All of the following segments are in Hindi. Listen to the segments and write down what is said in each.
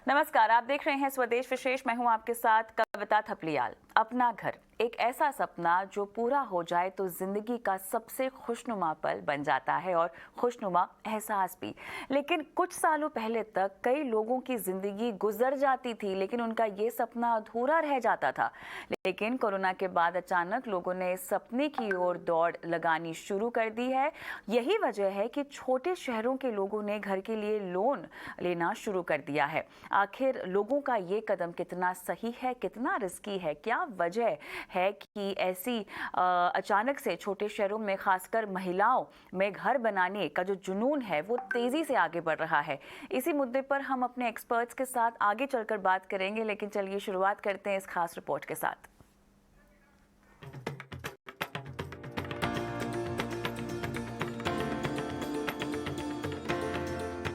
नमस्कार, आप देख रहे हैं स्वदेश विशेष। मैं हूं आपके साथ कविता थपलियाल। अपना घर एक ऐसा सपना जो पूरा हो जाए तो जिंदगी का सबसे खुशनुमा पल बन जाता है और खुशनुमा एहसास भी। लेकिन कुछ सालों पहले तक कई लोगों की जिंदगी गुजर जाती थी लेकिन उनका ये सपना अधूरा रह जाता था। लेकिन कोरोना के बाद अचानक लोगों ने इस सपने की ओर दौड़ लगानी शुरू कर दी है। यही वजह है कि छोटे शहरों के लोगों ने घर के लिए लोन लेना शुरू कर दिया है। आखिर लोगों का ये कदम कितना सही है, कितना रिस्की है, क्या वजह है कि ऐसी अचानक से छोटे शहरों में खासकर महिलाओं में घर बनाने का जो जुनून है वो तेजी से आगे बढ़ रहा है। इसी मुद्दे पर हम अपने एक्सपर्ट्स के साथ आगे चलकर बात करेंगे, लेकिन चलिए शुरुआत करते हैं इस खास रिपोर्ट के साथ।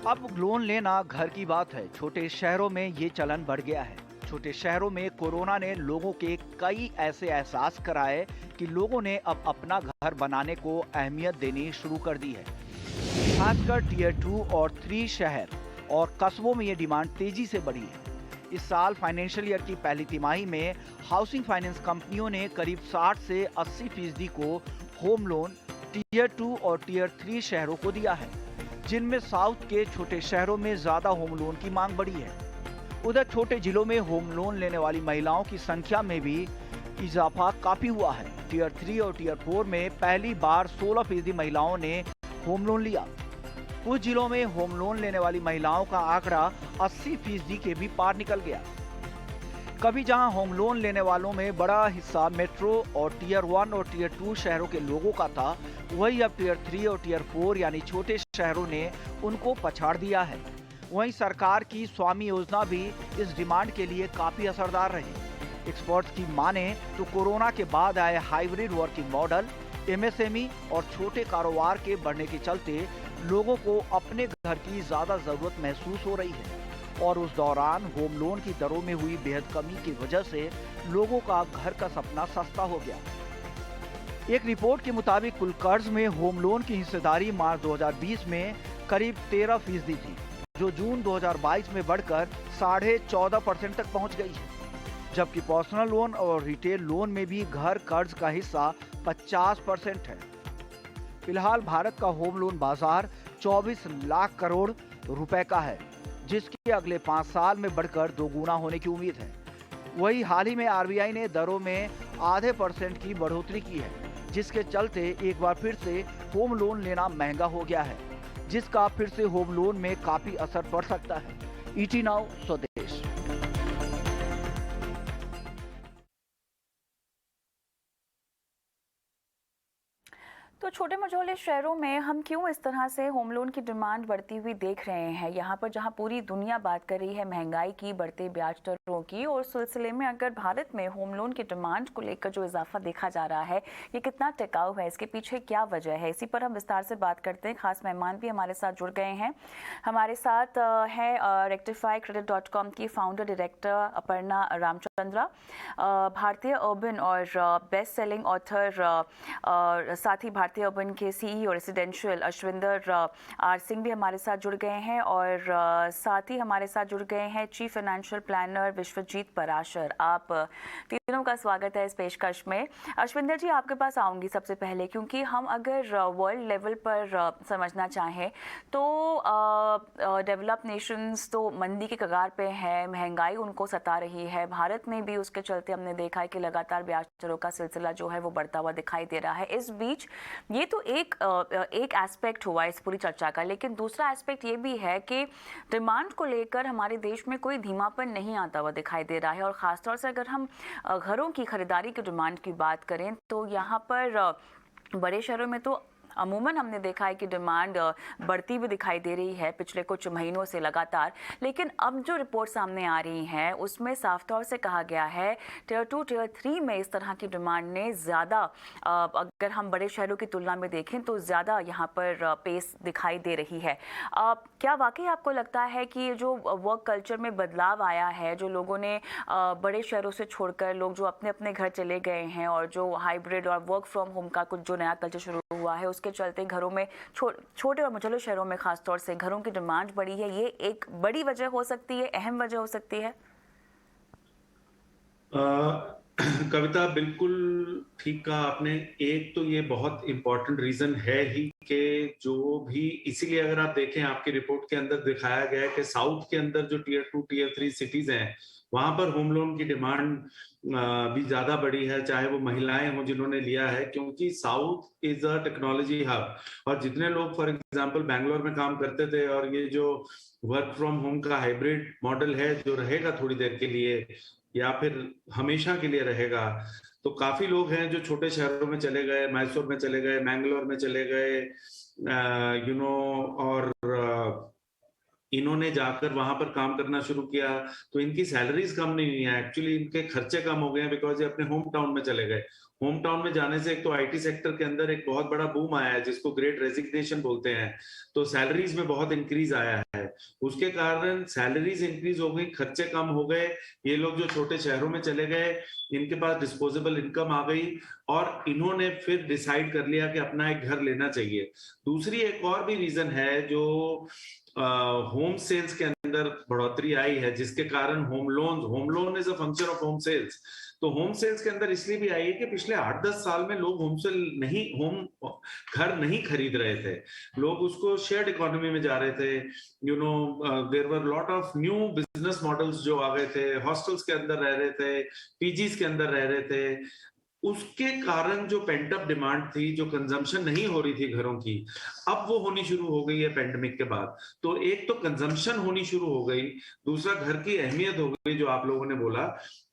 अब लोन लेना घर की बात है। छोटे शहरों में ये चलन बढ़ गया है। छोटे शहरों में कोरोना ने लोगों के कई ऐसे एहसास कराए कि लोगों ने अब अपना घर बनाने को अहमियत देनी शुरू कर दी है। खासकर टियर 2 और 3 शहर और कस्बों में ये डिमांड तेजी से बढ़ी है। इस साल फाइनेंशियल ईयर की पहली तिमाही में हाउसिंग फाइनेंस कंपनियों ने करीब 60 से 80% को होम लोन टियर 2 और टियर 3 शहरों को दिया है, जिनमें साउथ के छोटे शहरों में ज्यादा होम लोन की मांग बढ़ी है। उधर छोटे जिलों में होम लोन लेने वाली महिलाओं की संख्या में भी इजाफा काफी हुआ है। टियर 3 और टियर 4 में पहली बार 16% महिलाओं ने होम लोन लिया। कुछ जिलों में होम लोन लेने वाली महिलाओं का आंकड़ा 80% के भी पार निकल गया। कभी जहां होम लोन लेने वालों में बड़ा हिस्सा मेट्रो और टियर 1 और टियर 2 शहरों के लोगों का था, वही अब टियर 3 और टियर 4 यानी छोटे शहरों ने उनको पछाड़ दिया है। वहीं सरकार की स्वामी योजना भी इस डिमांड के लिए काफी असरदार रही। एक्सपर्ट्स की माने तो कोरोना के बाद आए हाइब्रिड वर्किंग मॉडल, एमएसएमई और छोटे कारोबार के बढ़ने के चलते लोगों को अपने घर की ज्यादा जरूरत महसूस हो रही है और उस दौरान होम लोन की दरों में हुई बेहद कमी की वजह से लोगों का घर का सपना सस्ता हो गया। एक रिपोर्ट के मुताबिक कुल कर्ज में होम लोन की हिस्सेदारी मार्च 2020 में करीब 13% थी, जो जून 2022 में बढ़कर 14.5% तक पहुंच गई है। जबकि पर्सनल लोन और रिटेल लोन में भी घर कर्ज का हिस्सा 50% है। फिलहाल भारत का होम लोन बाजार 24 लाख करोड़ रुपए का है, जिसकी अगले 5 साल में बढ़कर 2 गुना होने की उम्मीद है। वही हाल ही में आरबीआई ने दरों में %0.5% की बढ़ोतरी की है, जिसके चलते एक बार फिर से होम लोन लेना महंगा हो गया है, जिसका फिर से होम लोन में काफी असर पड़ सकता है। ईटी नाउ स्वदेश। तो छोटे मझोले शहरों में हम क्यों इस तरह से होम लोन की डिमांड बढ़ती हुई देख रहे हैं? यहाँ पर जहाँ पूरी दुनिया बात कर रही है महंगाई की, बढ़ते ब्याज दरों की, और सिलसिले में अगर भारत में होम लोन की डिमांड को लेकर जो इजाफा देखा जा रहा है, ये कितना टिकाऊ है, इसके पीछे क्या वजह है, इसी पर हम विस्तार से बात करते हैं। खास मेहमान भी हमारे साथ जुड़ गए हैं। हमारे साथ है rectifycredit.com की फाउंडर डायरेक्टर अपर्णा रामचंद्रा, भारतीय अर्बन और बेस्ट सेलिंग ऑथर, साथ ही भारतीय अर्बन के CEO residential Ashwinder R Singh भी हमारे साथ जुड़ गए हैं, और साथ ही हमारे साथ जुड़ गए हैं chief financial planner Vishwajeet Parashar. आप तीनों का स्वागत है इस पेशकश में। अश्विंदर जी, आपके पास आऊंगी सबसे पहले, क्योंकि हम अगर वर्ल्ड लेवल पर समझना चाहें तो डेवलप नेशंस तो मंदी के कगार पे है, महंगाई उनको सता रही है। भारत में भी उसके चलते हमने देखा है कि लगातार ब्याज दरों का सिलसिला जो है वो बढ़ता हुआ दिखाई दे रहा है। इस बीच ये तो एक एस्पेक्ट हुआ इस पूरी चर्चा का, लेकिन दूसरा एस्पेक्ट ये भी है कि डिमांड को लेकर हमारे देश में कोई धीमापन नहीं आता हुआ दिखाई दे रहा है। और ख़ासतौर से अगर हम घरों की खरीदारी की डिमांड की बात करें तो यहाँ पर बड़े शहरों में तो अमूमन हमने देखा है कि डिमांड बढ़ती भी दिखाई दे रही है पिछले कुछ महीनों से लगातार। लेकिन अब जो रिपोर्ट सामने आ रही हैं उसमें साफ तौर से कहा गया है टियर 2 टियर 3 में इस तरह की डिमांड ने ज़्यादा, अगर हम बड़े शहरों की तुलना में देखें तो ज़्यादा यहाँ पर पेस दिखाई दे रही है। क्या वाकई आपको लगता है कि ये जो वर्क कल्चर में बदलाव आया है, जो लोगों ने बड़े शहरों से छोड़कर लोग जो अपने अपने घर चले गए हैं और जो हाइब्रिड और वर्क फ्रॉम होम का कुछ जो नया कल्चर शुरू हुआ है उसके चलते घरों में छोटे और मझोले शहरों में खासतौर से घरों की डिमांड बढ़ी है, ये एक बड़ी वजह हो सकती है, अहम वजह हो सकती है? कविता, बिल्कुल ठीक कहा आपने। एक तो ये बहुत इंपॉर्टेंट रीजन है ही कि जो भी, इसीलिए अगर आप देखें आपकी रिपोर्ट के अंदर दिखाया गया है कि साउथ के अंदर जो टीयर 2 टीयर 3 सिटीज हैं, वहां पर होम लोन की डिमांड भी ज्यादा बढ़ी है, चाहे वो महिलाएं हों जिन्होंने लिया है, क्योंकि south is a technology hub. और जितने लोग फॉर एग्जांपल बैंगलोर में काम करते थे, और ये जो वर्क फ्रॉम होम का हाइब्रिड मॉडल है जो रहेगा थोड़ी देर के लिए या फिर हमेशा के लिए रहेगा, तो काफी लोग हैं जो छोटे शहरों में चले गए, मैसूर में चले गए, मैंगलोर में चले गए, और इन्होंने जाकर वहां पर काम करना शुरू किया। तो इनकी सैलरीज कम नहीं हुई है, एक्चुअली इनके खर्चे कम हो गए हैं, बिकॉज ये अपने होम टाउन में चले गए। होम टाउन में जाने से एक तो आईटी सेक्टर के अंदर एक बहुत बड़ा बूम आया है जिसको ग्रेट रेजिग्नेशन बोलते हैं, तो सैलरीज में बहुत इंक्रीज आया है। उसके कारण सैलरीज इंक्रीज हो गई, खर्चे कम हो गए, ये लोग जो छोटे शहरों में चले गए इनके पास डिस्पोजेबल इनकम आ गई, और इन्होंने फिर डिसाइड कर लिया कि अपना एक घर लेना चाहिए। दूसरी एक और भी रीजन है जो होम सेल्स के अंदर बढ़ोतरी आई है, जिसके कारण home loan is a function of home sales. तो होम सेल्स के अंदर इसलिए भी आई है कि पिछले 8-10 साल में लोग घर नहीं खरीद रहे थे, लोग उसको शेयर्ड इकोनॉमी में जा रहे थे। There were lot of new business models जो आ गए थे, हॉस्टल्स के अंदर रह रहे थे, पीजीज के अंदर रह रहे थे। उसके कारण जो पेंट अप डिमांड थी, जो कंजम्पशन नहीं हो रही थी घरों की, अब वो होनी शुरू हो गई है पेंडेमिक के बाद। तो एक तो कंजम्पशन होनी शुरू हो गई, दूसरा घर की अहमियत हो गई जो आप लोगों ने बोला।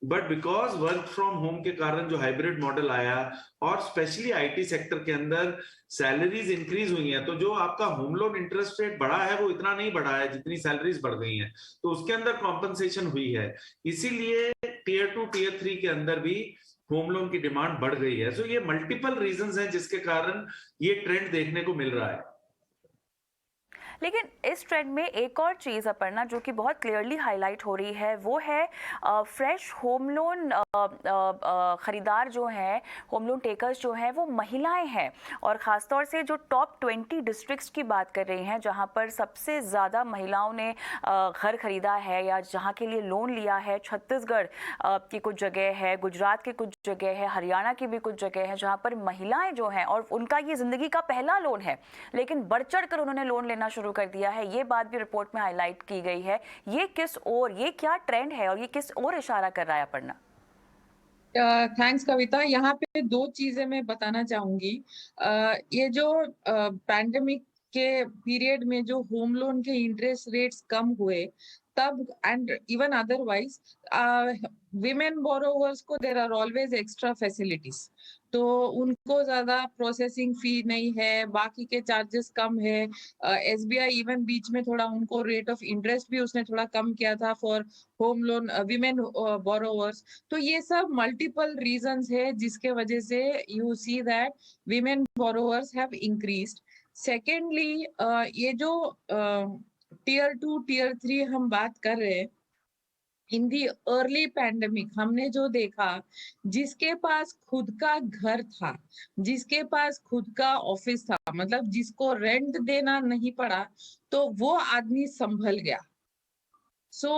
But because work from home के कारण जो हाइब्रिड मॉडल आया, और स्पेशली आईटी सेक्टर के अंदर सैलरीज इंक्रीज हुई हैं, तो जो आपका होम लोन इंटरेस्ट रेट बढ़ा है वो इतना नहीं बढ़ा है जितनी सैलरीज बढ़ गई हैं, तो उसके अंदर कॉम्पनसेशन हुई है। इसीलिए टीयर 2 टीयर 3 के अंदर भी होम लोन की डिमांड बढ़ गई है। सो ये मल्टीपल रीजंस हैं जिसके कारण ये ट्रेंड देखने को मिल रहा है। लेकिन इस ट्रेंड में एक और चीज़ अपर्णा जो कि बहुत क्लियरली हाईलाइट हो रही है, वो है फ्रेश होम लोन ख़रीदार जो हैं, होम लोन टेकर्स जो हैं, वो महिलाएं हैं। और ख़ासतौर से जो टॉप 20 डिस्ट्रिक्ट्स की बात कर रही हैं जहां पर सबसे ज़्यादा महिलाओं ने घर खरीदा है या जहां के लिए लोन लिया है, छत्तीसगढ़ की कुछ जगह है, गुजरात की कुछ जगह है, हरियाणा की भी कुछ जगह है जहाँ पर महिलाएं जो हैं और उनका ये ज़िंदगी का पहला लोन है, लेकिन बढ़ चढ़ कर उन्होंने लोन लेना शुरू कर दिया है। ये बात भी रिपोर्ट में हाईलाइट की गई है। ये किस ओर, ये क्या ट्रेंड है और ये किस ओर इशारा कर रहा है अपर्णा? थैंक्स कविता। यहाँ पे दो चीजें मैं बताना चाहूंगी। ये जो पैंडेमिक के पीरियड में जो होम लोन के इंटरेस्ट रेट्स कम हुए तब, and even otherwise women borrowers को there are always extra facilities, तो उनको ज्यादा प्रोसेसिंग फी नहीं है, बाकी के चार्जेस कम है। एसबीआई इवन बीच में थोड़ा उनको रेट ऑफ इंटरेस्ट भी उसने थोड़ा कम किया था for home loan women borrowers. तो ये सब मल्टीपल रीजंस है जिसके वजह से you see that women borrowers have increased. Secondly, ये जो टीयर 2 टीयर 3 हम बात कर रहे हैं, इन दी अर्ली पैंडेमिक हमने जो देखा, जिसके पास खुद का घर था, जिसके पास खुद का ऑफिस था, मतलब जिसको रेंट देना नहीं पड़ा, तो वो आदमी संभल गया। सो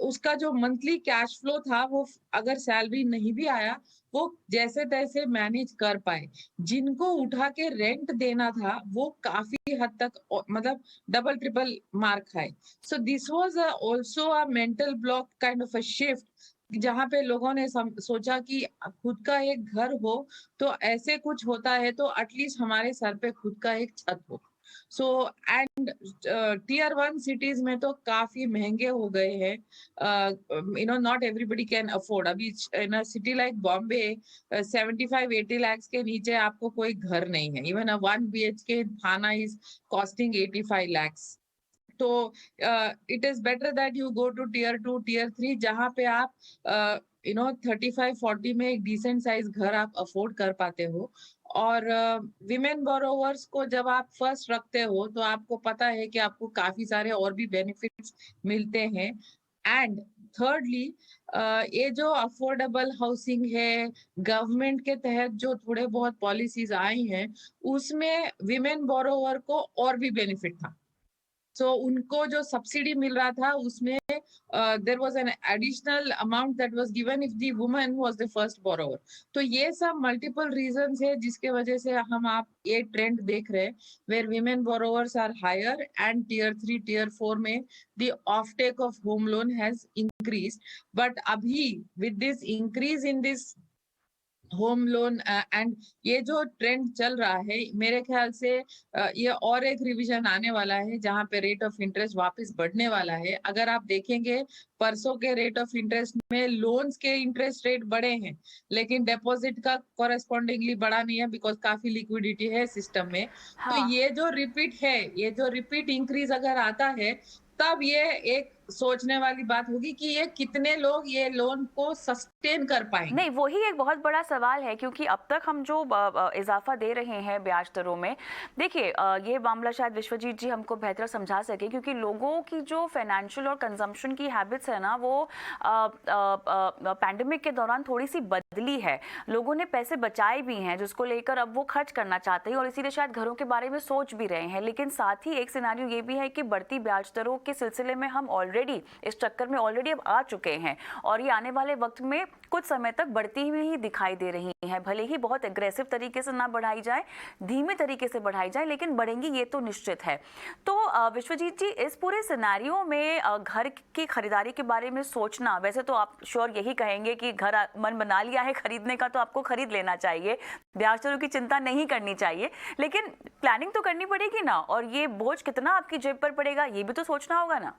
उसका जो मंथली कैश फ्लो था, वो अगर सैलरी नहीं भी आया, वो जैसे तैसे मैनेज कर पाए। जिनको उठा के रेंट देना था वो काफी हद तक मतलब डबल ट्रिपल मार खाए। So this was also a mental block kind of a shift, जहाँ पे लोगों ने सोचा कि खुद का एक घर हो तो ऐसे कुछ होता है तो एटलीस्ट हमारे सर पे खुद का एक छत हो। सो एंड टीयर 1 सिटीज में तो काफी महंगे हो गए हैं। Not everybody can afford. अभी in a city like Bombay 75-80 lakhs के नीचे आपको कोई घर नहीं है। Even a 1 BHK Thane is costing 85 lakhs। तो it is better that you go to tier 2 tier 3 जहाँ पे आप 35-40 में एक डिसेंट साइज घर आप अफोर्ड कर पाते हो। और विमेन बोरोवर्स को जब आप फर्स्ट रखते हो तो आपको पता है कि आपको काफी सारे और भी बेनिफिट्स मिलते हैं। एंड थर्डली ये जो अफोर्डेबल हाउसिंग है, गवर्नमेंट के तहत जो थोड़े बहुत पॉलिसीज आई हैं, उसमें विमेन बोरोवर को और भी बेनिफिट था। सो उनको जो सब्सिडी मिल रहा था उसमें there was an additional amount that was given if the woman was the first borrower. तो ये सब मल्टीपल रीजंस है जिसके वजह से हम आप ये ट्रेंड देख रहे हैं where women borrowers are higher and tier 3 tier 4 में the offtake of home loan has increase. But अभी with this increase in this home loan and ये जो ट्रेंड चल रहा है, मेरे ख्याल से ये और एक रिवीजन आने वाला है जहां पे रेट ऑफ इंटरेस्ट वापस बढ़ने वाला है। अगर आप देखेंगे परसों के रेट ऑफ इंटरेस्ट में लोन्स के इंटरेस्ट रेट बढ़े हैं, लेकिन डिपॉजिट का कॉरेस्पॉन्डिंगली बढ़ा नहीं है बिकॉज काफी लिक्विडिटी है सिस्टम में। तो हाँ। ये जो रिपीट इंक्रीज अगर आता है, तब ये एक सोचने वाली बात होगी कि ये कितने लोग ये लोन को सस्टेन कर पाएंगे। नहीं, वही एक बहुत बड़ा सवाल है क्योंकि अब तक हम जो इजाफा दे रहे हैं ब्याज दरों में, देखिए ये मामला शायद विश्वजीत जी हमको बेहतर समझा सके क्योंकि लोगों की जो फाइनेंशियल और कंजम्पशन की हैबिट्स है ना, वो पैंडेमिक के दौरान थोड़ी सी बदली है। लोगों ने पैसे बचाए भी हैं जिसको लेकर अब वो खर्च करना चाहते हैं और इसीलिए शायद घरों के बारे में सोच भी रहे हैं। लेकिन साथ ही एक सिनेरियो ये भी है कि बढ़ती ब्याज दरों के सिलसिले में हम इस चक्कर में ऑलरेडी अब आ चुके हैं और ये आने वाले वक्त में कुछ समय तक बढ़ती हुई ही दिखाई दे रही है। भले ही बहुत एग्रेसिव तरीके से ना बढ़ाई जाए, धीमे तरीके से बढ़ाई जाए, लेकिन बढ़ेंगी ये तो निश्चित है। तो विश्वजीत जी, इस पूरे सिनेरियो में घर की खरीदारी के बारे में सोचना, वैसे तो आप श्योर यही कहेंगे कि घर मन बना लिया है खरीदने का तो आपको खरीद लेना चाहिए, ब्याज दरों की चिंता नहीं करनी चाहिए, लेकिन प्लानिंग तो करनी पड़ेगी ना, और ये बोझ कितना आपकी जेब पर पड़ेगा ये भी तो सोचना होगा ना।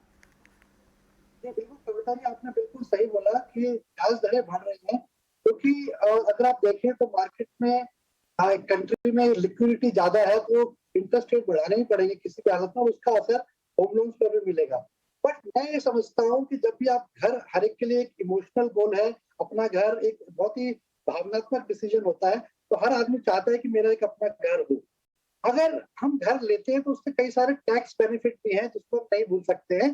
बिल्कुल कविता जी, आपने बिल्कुल सही बोला कि ब्याज दरें बढ़ रही हैं क्योंकि अगर आप देखें तो मार्केट में कंट्री में लिक्विडिटी ज्यादा है तो इंटरेस्ट रेट बढ़ाने ही पड़ेंगे किसी भी हालत में, उसका असर होम लोन्स पर भी मिलेगा। बट मैं ये समझता हूँ कि जब भी आप घर, हर एक के लिए एक इमोशनल गोल है, अपना घर एक बहुत ही भावनात्मक डिसीजन होता है, तो हर आदमी चाहता है कि मेरा एक अपना घर हो। अगर हम घर लेते हैं तो उसके कई सारे टैक्स बेनिफिट भी हैं जिसको हम नहीं भूल सकते हैं,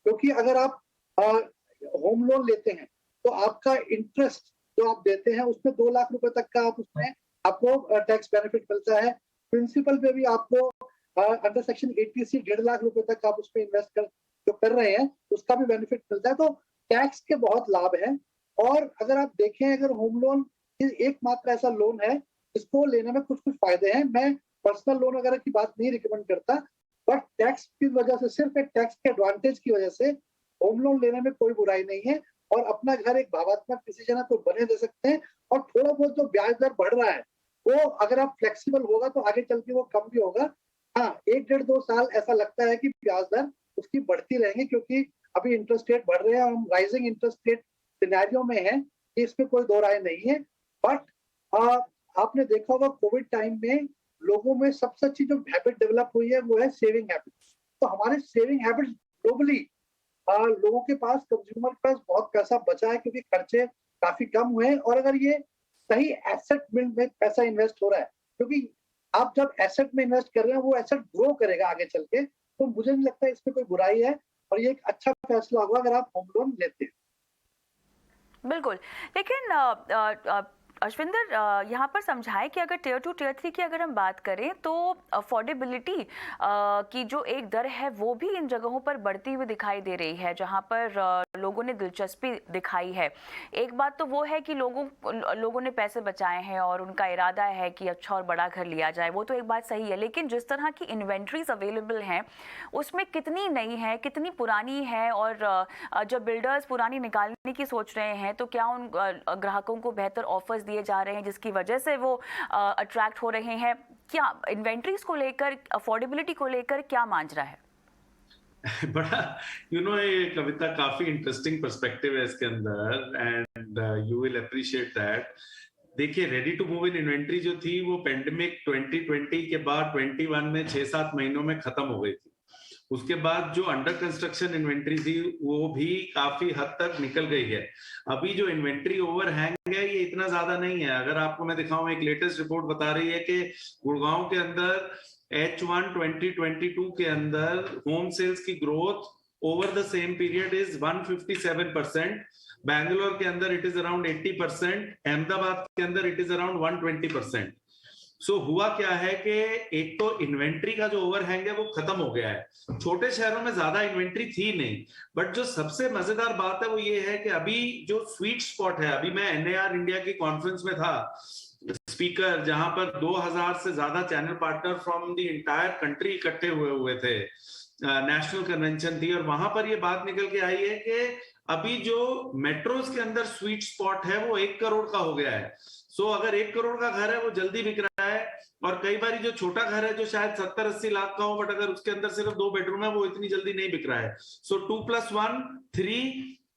क्योंकि अगर आप होम लोन लेते हैं तो आपका इंटरेस्ट जो आप देते हैं उसमें 2 लाख रुपए तक का आपको टैक्स बेनिफिट मिलता है। प्रिंसिपल पे भी आपको अंडर सेक्शन 80C 1.5 लाख रुपए तक आप उसमें इन्वेस्ट कर रहे हैं उसका भी बेनिफिट मिलता है। तो टैक्स के बहुत लाभ हैं। और अगर आप देखें, अगर होम लोन एकमात्र ऐसा लोन है जिसको लेने में कुछ फायदे हैं। मैं पर्सनल लोन वगैरह की बात नहीं रिकमेंड करता, बट टैक्स की वजह से, सिर्फ एक टैक्स के एडवांटेज की वजह से होम लोन लेने में कोई बुराई नहीं है। और अपना घर एक भावनात्मक डिसीजन है तो बने दे सकते हैं। और थोड़ा बहुत जो ब्याज दर बढ़ रहा है वो अगर आप फ्लेक्सिबल होगा तो आगे चल के वो कम भी होगा। हाँ, 1-1.5-2 साल ऐसा लगता है कि ब्याज दर उसकी बढ़ती रहेंगी क्योंकि अभी इंटरेस्ट रेट बढ़ रहे हैं और हम राइजिंग इंटरेस्ट रेट सिनेरियो में है, इसमें कोई दो राय नहीं है। बट आपने देखा होगा कोविड टाइम में लोगों में सबसे अच्छी जो हैबिट डेवलप हुई है वो है सेविंग हैबिट। तो हमारे सेविंग हैबिट ग्लोबली, लोगों के पास, कंज्यूमर के पास बहुत पैसा बचा है क्योंकि खर्चे काफी कम हुए हैं। और अगर ये सही एसेट में पैसा इन्वेस्ट हो रहा है, क्योंकि आप जब एसेट में इन्वेस्ट कर रहे हैं वो एसेट ग्रो करेगा आगे चल के, तो मुझे नहीं लगता इसमें कोई बुराई है और ये एक अच्छा फैसला होगा अगर आप होम लोन लेते हैं। बिल्कुल, लेकिन अश्विंदर यहाँ पर समझाएं कि अगर टियर 2 टियर 3 की अगर हम बात करें तो अफोर्डेबिलिटी की जो एक दर है वो भी इन जगहों पर बढ़ती हुई दिखाई दे रही है जहाँ पर लोगों ने दिलचस्पी दिखाई है। एक बात तो वो है कि लोगों ने पैसे बचाए हैं और उनका इरादा है कि अच्छा और बड़ा घर लिया जाए, वो तो एक बात सही है। लेकिन जिस तरह की इन्वेंट्रीज अवेलेबल हैं उसमें कितनी नई है, कितनी पुरानी है, और जब बिल्डर्स पुरानी निकालने की सोच रहे हैं तो क्या उन ग्राहकों को बेहतर ऑफर्स दिए जा रहे हैं जिसकी वजह से वो अट्रैक्ट हो रहे हैं? क्या इन्वेंट्रीज को लेकर, अफोर्डेबिलिटी को लेकर क्या मांझरा है? बड़ा ये कविता काफी इंटरेस्टिंग पर्सपेक्टिव है इसके अंदर, and you will appreciate that. देखिए, ready to move in inventory जो थी वो पेंडेमिक 2020 के बाद 21 में 6-7 महीनों में खत्म हो गई थी। उसके बाद जो अंडर कंस्ट्रक्शन इन्वेंट्री थी वो भी काफी हद तक निकल गई है। अभी जो इन्वेंट्री ओवरहैंग है ये इतना ज्यादा नहीं है। अगर आपको मैं दिखाऊं, एक लेटेस्ट रिपोर्ट बता रही है कि गुड़गांव के अंदर H1 2022 के अंदर होम सेल्स की growth over the same period is 157%. Bangalore के अंदर it is around 80%. अहमदाबाद के अंदर it is around 120%. सो हुआ क्या है कि एक तो इन्वेंट्री का जो ओवरहैंग है वो खत्म हो गया है। छोटे शहरों में ज्यादा इन्वेंट्री थी नहीं, बट जो सबसे मजेदार बात है वो ये है कि अभी जो स्वीट स्पॉट है, अभी मैं एनएआर इंडिया की कॉन्फ्रेंस में था स्पीकर, जहां पर 2000 से ज्यादा channel partner from the entire country इकट्ठे हुए थे, नेशनल कन्वेंशन थी, और वहां पर ये बात निकल के आई है कि अभी जो मेट्रोज के अंदर स्वीट स्पॉट है वो 1 करोड़ का हो गया है। सो अगर 1 करोड़ का घर है वो जल्दी बिक रहा है, और कई बार जो छोटा घर है जो शायद 70-80 लाख का हो, बट अगर उसके अंदर सिर्फ 2 बेडरूम है वो इतनी जल्दी नहीं बिक रहा है। सो 2+1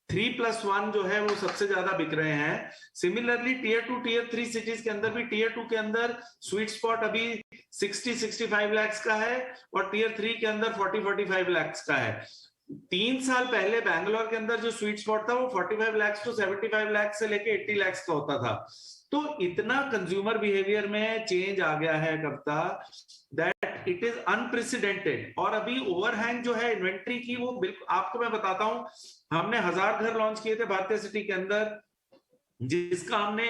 3+1 जो है वो सबसे ज्यादा बिक रहे हैं। सिमिलरली टीयर 2 टीयर 3 सिटीज के अंदर भी टीयर 2 के अंदर स्वीट स्पॉट अभी 60-65 लाख का है, और टीयर 3 के अंदर 40-45 लाख का है। 3 साल पहले बैंगलोर के अंदर जो स्वीट स्पॉट था वो 45 लाख टू 75 लाख से लेके 80 लाख का होता था। तो इतना कंज्यूमर बिहेवियर में चेंज आ गया है कविता, दैट इट इज अनप्रेसिडेंटेड। और अभी ओवरहैंग जो है इन्वेंट्री की, वो बिल्कुल आपको मैं बताता हूं, हमने 1000 घर लॉन्च किए थे भारतीय सिटी के अंदर, जिसका हमने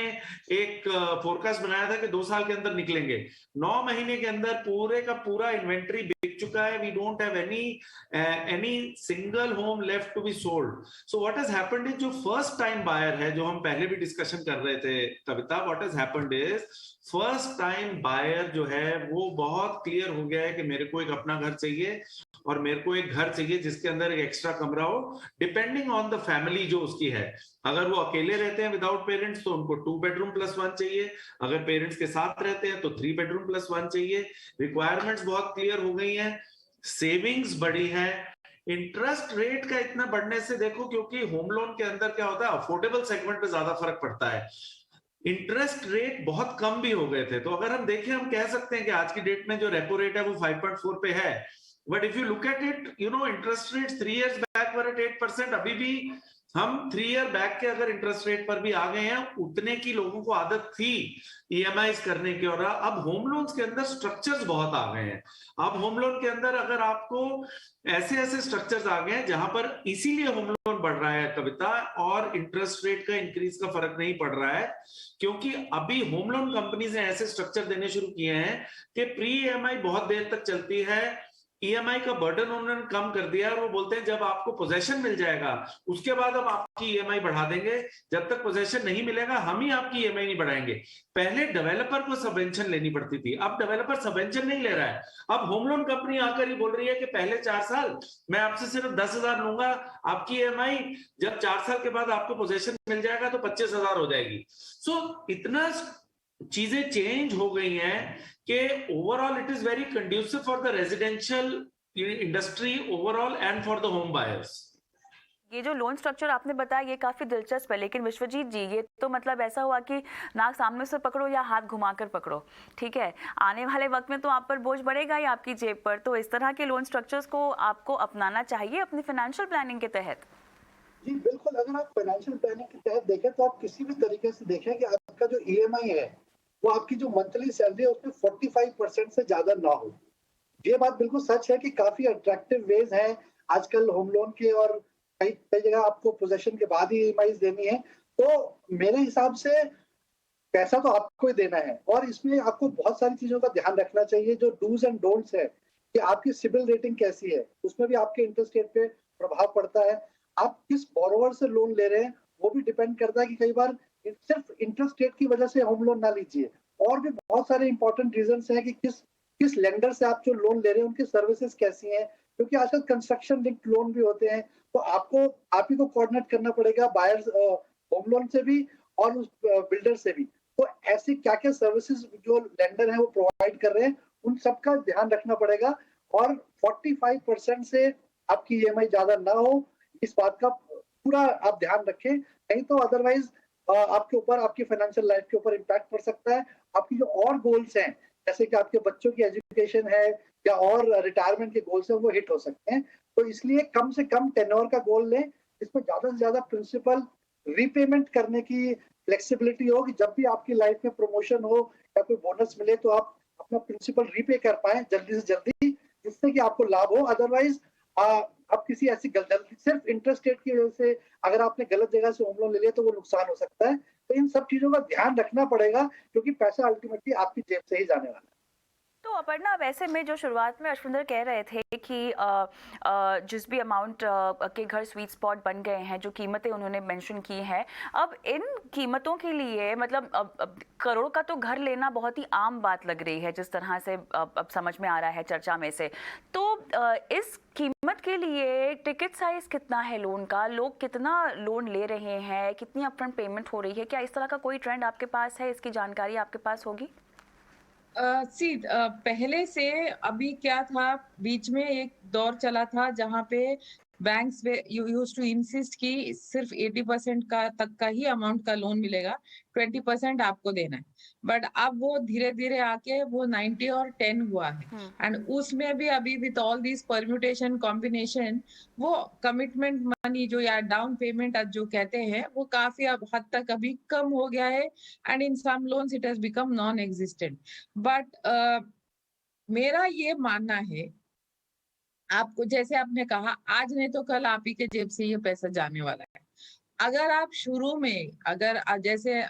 एक फोरकास्ट बनाया था कि 2 साल के अंदर निकलेंगे। 9 महीने के अंदर पूरे का पूरा इन्वेंट्री बिक चुका है। We don't have any single home left to be sold. So what has happened is, जो फर्स्ट टाइम बायर है, जो हम पहले भी डिस्कशन कर रहे थे Kavita, what has happened is first time buyer जो है वो बहुत क्लियर हो गया है कि मेरे को एक अपना घर चाहिए, और मेरे को एक घर चाहिए जिसके अंदर एक एक्स्ट्रा कमरा हो, डिपेंडिंग ऑन द फैमिली जो उसकी है। अगर वो अकेले रहते हैं विदाउट पेरेंट्स तो उनको 2 बेडरूम प्लस 1 चाहिए, अगर पेरेंट्स के साथ रहते हैं तो 3 बेडरूम प्लस 1 चाहिए। रिक्वायरमेंट्स बहुत क्लियर हो गई हैं, सेविंग्स बढ़ी है। इंटरेस्ट रेट का इतना बढ़ने से देखो, क्योंकि होम लोन के अंदर क्या होता है, अफोर्डेबल सेगमेंट पे ज्यादा फर्क पड़ता है, इंटरेस्ट रेट बहुत कम भी हो गए थे। तो अगर हम देखें, हम कह सकते हैं कि आज की डेट में जो रेपो रेट है वो 5.4 पे है, but if you look at it, you know, interest rate 3 years back were at 8%। अभी भी हम 3 year बैक के अगर इंटरेस्ट रेट पर भी आ गए हैं, उतने की लोगों को आदत थी ईएमआईज करने की। और अब होम लोन्स के अंदर स्ट्रक्चर्स बहुत आ गए हैं। अब होम लोन के अंदर अगर आपको ऐसे स्ट्रक्चर्स आ गए हैं जहां पर इसीलिए होम लोन बढ़ रहा है कविता, और इंटरेस्ट रेट का इंक्रीज का फर्क नहीं पड़ रहा है, क्योंकि अभी होम लोन कंपनीज ने ऐसे स्ट्रक्चर देने शुरू किए हैं कि प्री ईएमआई बहुत देर तक चलती है, ईएमआई का बर्डन उन्होंने कम कर दिया, और वो बोलते हैं जब आपको पोजेशन मिल जाएगा उसके बाद हम आपकी ईएमआई बढ़ा देंगे, जब तक पोजेशन नहीं मिलेगा हम ही आपकी ईएमआई नहीं बढ़ाएंगे। पहले डेवलपर को सबवेंशन लेनी पड़ती थी, अब डेवलपर सबवेंशन नहीं ले रहा है। अब होम लोन कंपनी आकर ही बोल रही है कि पहले 4 साल मैं आपसे सिर्फ 10,000 लूंगा, आपकी ईएमआई जब 4 साल के बाद आपको पोजेशन मिल जाएगा तो 25,000 हो जाएगी। सो इतना चीजें चेंज हो गई हैं कि overall it is very conducive for the residential industry overall and for the home buyers. ये जो लोन स्ट्रक्चर आपने बताया ये काफी दिलचस्प है, लेकिन विश्वजीत जी ये तो मतलब ऐसा हुआ कि नाक सामने से पकड़ो या हाथ घुमाकर पकड़ो, ठीक है, आने वाले वक्त में तो आप पर बोझ बढ़ेगा ही आपकी जेब पर। तो इस तरह के लोन स्ट्रक्चर्स को आपको अपनाना चाहिए अपनी फाइनेंशियल प्लानिंग के तहत। जी बिल्कुल, अगर आप फाइनेंशियल प्लानिंग के तहत देखें तो आप किसी भी तरीके से देखें कि आपका जो ईएमआई है वो आपकी जो मंथली सैलरी है उसमें 45% से ज्यादा ना हो। ये बात बिल्कुल सच है कि काफी अट्रैक्टिव वेज हैं आजकल होम लोन के, और कई कई जगह आपको पोजेशन के बाद ही ईएमआई देनी है। तो मेरे हिसाब से पैसा तो आपको ही देना है, और इसमें आपको बहुत सारी चीजों का ध्यान रखना चाहिए। जो डूज एंड डोंट्स है कि आपकी सिबिल रेटिंग कैसी है, उसमें भी आपके इंटरेस्ट रेट पे प्रभाव पड़ता है। आप किस बोरोवर से लोन ले रहे हैं वो भी डिपेंड करता है कि कई बार सिर्फ इंटरेस्ट रेट की वजह से होम लोन ना लीजिए, और भी बहुत सारे इंपॉर्टेंट रीजंस हैं कि किस लेंडर से आप जो लोन ले रहे हैं उनकी सर्विसेज कैसी हैं, क्योंकि आजकल कंस्ट्रक्शन लिंक्ड लोन भी होते हैं। तो आप ही को कोऑर्डिनेट करना पड़ेगा बायर्स होम लोन से भी और उस बिल्डर से भी। तो ऐसे क्या क्या सर्विसेज जो लेंडर है वो प्रोवाइड कर रहे हैं उन सबका ध्यान रखना पड़ेगा, और 45% से आपकी ईएमआई ज्यादा ना हो, इस बात का पूरा आप ध्यान रखें, नहीं तो अदरवाइज आपके ऊपर, आपकी फाइनेंशियल लाइफ के ऊपर इम्पैक्ट पड़ सकता है। आपकी जो और गोल्स हैं, जैसे कि आपके बच्चों की एजुकेशन है या और रिटायरमेंट के गोल्स हैं, वो हिट हो सकते हैं। तो इसलिए कम से कम टेन्योर का गोल लें, इसमें ज्यादा से ज्यादा प्रिंसिपल रीपेमेंट करने की फ्लेक्सिबिलिटी हो कि जब भी आपकी लाइफ में प्रमोशन हो या कोई बोनस मिले तो आप अपना प्रिंसिपल रीपे कर पाए जल्दी से जल्दी, जिससे कि आपको लाभ हो। अदरवाइज अब किसी ऐसी गलती सिर्फ इंटरेस्ट रेट की वजह से अगर आपने गलत जगह से होम लोन ले लिया तो वो नुकसान हो सकता है। तो इन सब चीजों का ध्यान रखना पड़ेगा क्योंकि पैसा अल्टीमेटली आपकी जेब से ही जाने वाला है। तो अपर्णा, अब ऐसे में जो शुरुआत में अश्विंदर कह रहे थे कि जिस भी अमाउंट के घर स्वीट स्पॉट बन गए हैं, जो कीमतें उन्होंने मेंशन की हैं, अब इन कीमतों के लिए मतलब अब करोड़ का तो घर लेना बहुत ही आम बात लग रही है, जिस तरह से अब समझ में आ रहा है चर्चा में से। तो इस कीमत के लिए टिकट साइज कितना है लोन का, लोग कितना लोन ले रहे हैं, कितनी अपफ्रंट पेमेंट हो रही है, क्या इस तरह का कोई ट्रेंड आपके पास है? इसकी जानकारी आपके पास होगी? पहले से अभी क्या था, बीच में एक दौर चला था जहां पे बैंक्स यूज टू इंसिस्ट कि सिर्फ 80% का तक का ही अमाउंट का लोन मिलेगा, 20% आपको देना है। बट अब वो धीरे धीरे आके वो 90 और 10 हुआ है। एंड उसमें भी अभी with all this permutation combination वो कमिटमेंट मनी जो या डाउन पेमेंट जो कहते हैं वो काफी अब हद तक अभी कम हो गया है। And in some loans it has become non existent. But मेरा ये मानना है, आपको जैसे आपने कहा आज नहीं तो कल आप ही के जेब से ये पैसा जाने वाला है। अगर आप शुरू में अगर जैसे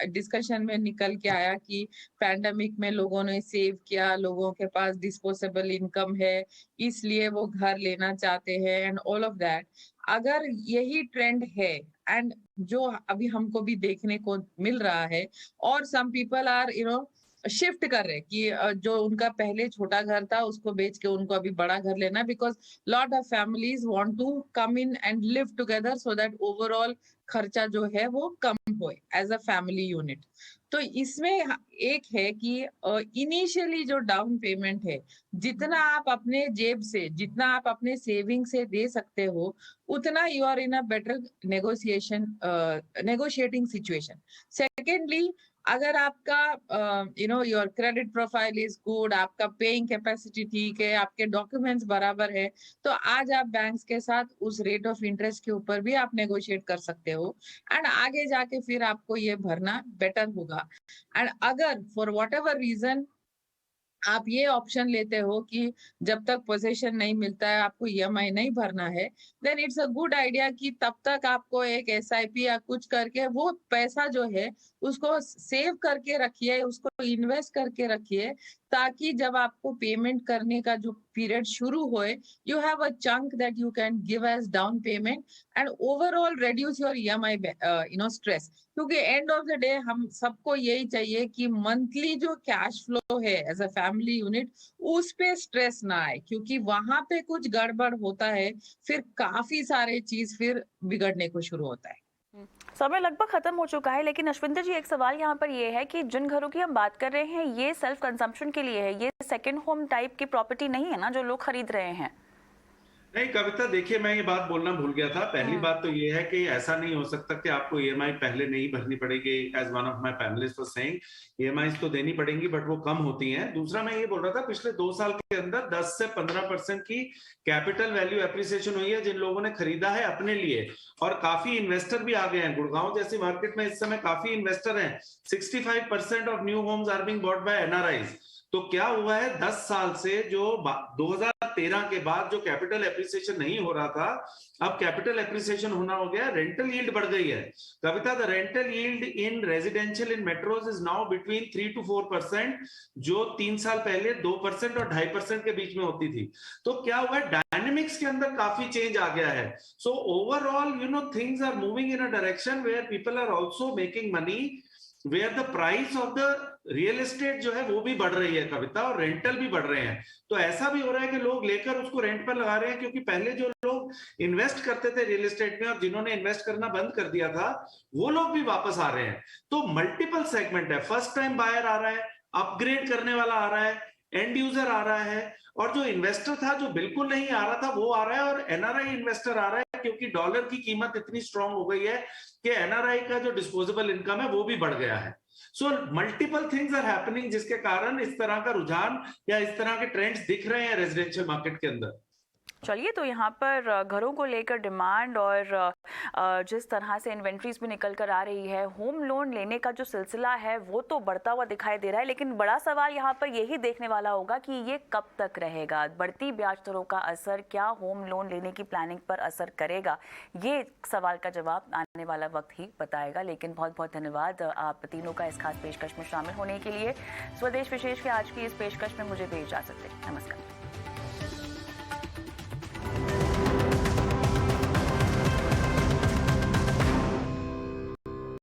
डिस्कशन में निकल के आया कि पैंडेमिक में लोगों ने सेव किया, लोगों के पास डिस्पोजेबल इनकम है इसलिए वो घर लेना चाहते हैं एंड ऑल ऑफ दैट, अगर यही ट्रेंड है एंड जो अभी हमको भी देखने को मिल रहा है, और सम पीपल आर शिफ्ट कर रहे कि जो उनका पहले छोटा घर था उसको बेच के उनको अभी बड़ा घर लेना, because lot of families want to come in and live together so that overall खर्चा जो है वो कम हो एज अ फैमिली यूनिट। तो इसमें एक है कि इनिशियली जो डाउन पेमेंट है, जितना आप अपने जेब से, जितना आप अपने सेविंग से दे सकते हो, उतना you are in a better negotiating situation. Secondly, अगर आपका your credit profile is good, आपका पेइंग कैपेसिटी ठीक है, आपके डॉक्यूमेंट्स बराबर है, तो आज आप बैंक्स के साथ उस रेट ऑफ इंटरेस्ट के ऊपर भी आप नेगोशिएट कर सकते हो एंड आगे जाके फिर आपको ये भरना बेटर होगा। एंड अगर फॉर वॉट एवर रीजन आप ये ऑप्शन लेते हो कि जब तक पोजीशन नहीं मिलता है आपको ईएमआई नहीं भरना है, then it's a good idea कि तब तक आपको एक एसआईपी या कुछ करके वो पैसा जो है उसको सेव करके रखिए, उसको इन्वेस्ट करके रखिए, ताकि जब आपको पेमेंट करने का जो पीरियड शुरू होए, you have a chunk that you can give as down payment and overall reduce your EMI stress. क्योंकि एंड ऑफ द डे हम सबको यही चाहिए कि मंथली जो कैश फ्लो है एज अ फैमिली यूनिट उस पे स्ट्रेस ना आए, क्योंकि वहां पे कुछ गड़बड़ होता है फिर काफी सारे चीज फिर बिगड़ने को शुरू होता है। समय लगभग खत्म हो चुका है, लेकिन अश्विंदर जी एक सवाल यहाँ पर ये है कि जिन घरों की हम बात कर रहे हैं ये सेल्फ कंजम्पशन के लिए है, ये सेकंड होम टाइप की प्रॉपर्टी नहीं है ना जो लोग खरीद रहे हैं? नहीं कविता, देखिए मैं ये बात बोलना भूल गया था। पहली बात तो ये है कि ऐसा नहीं हो सकता कि आपको ईएमआई पहले नहीं भरनी पड़ेगी। As one of my panellist was saying, EMI तो देनी पड़ेंगी बट वो कम होती हैं। दूसरा मैं ये बोल रहा था, पिछले 2 साल के अंदर 10 से 15% की कैपिटल वैल्यू एप्रिसिएशन हुई है जिन लोगों ने खरीदा है अपने लिए, और काफी इन्वेस्टर भी आ गए हैं। गुड़गांव जैसी मार्केट में इस समय काफी इन्वेस्टर हैं। 65% of new homes are being bought by NRIs. तो क्या हुआ है, 10 साल से जो 2013 के बाद जो कैपिटल एप्रिसिएशन नहीं हो रहा था, अब कैपिटल एप्रिसिएशन होना हो गया, रेंटल यील्ड बढ़ गई है। Kavita, the rental yield in residential in metros is now between 3 to 4%, जो 3 साल पहले 2% और 2.5% के बीच में होती थी। तो क्या हुआ है, डायनेमिक्स के अंदर काफी चेंज आ गया है। So overall things are moving in a direction where people are also making money, where the price of the real estate जो है वो भी बढ़ रही है कविता, और रेंटल भी बढ़ रहे हैं। तो ऐसा भी हो रहा है कि लोग लेकर उसको रेंट पर लगा रहे हैं, क्योंकि पहले जो लोग इन्वेस्ट करते थे रियल एस्टेट में और जिन्होंने इन्वेस्ट करना बंद कर दिया था वो लोग भी वापस आ रहे हैं। तो मल्टीपल सेगमेंट है, फर्स्ट टाइम बायर आ रहा है, अपग्रेड करने वाला आ रहा है, एंड यूजर आ रहा है, और जो इन्वेस्टर था जो बिल्कुल नहीं आ रहा था वो आ रहा है, और एनआरआई इन्वेस्टर आ रहा है, क्योंकि डॉलर की कीमत इतनी स्ट्रांग हो गई है कि एनआरआई का जो डिस्पोजेबल इनकम है वो भी बढ़ गया है। So multiple things are happening, जिसके कारण इस तरह का रुझान या इस तरह के ट्रेंड्स दिख रहे हैं रेजिडेंशियल मार्केट के अंदर। चलिए, तो यहाँ पर घरों को लेकर डिमांड और जिस तरह से इन्वेंट्रीज भी निकल कर आ रही है, होम लोन लेने का जो सिलसिला है वो तो बढ़ता हुआ दिखाई दे रहा है, लेकिन बड़ा सवाल यहाँ पर यही देखने वाला होगा कि ये कब तक रहेगा। बढ़ती ब्याज दरों का असर क्या होम लोन लेने की प्लानिंग पर असर करेगा, ये सवाल का जवाब आने वाला वक्त ही बताएगा। लेकिन बहुत बहुत धन्यवाद आप तीनों का इस खास पेशकश में शामिल होने के लिए। स्वदेश विशेष के आज की इस पेशकश में मुझे भी इजाजत दें। नमस्कार।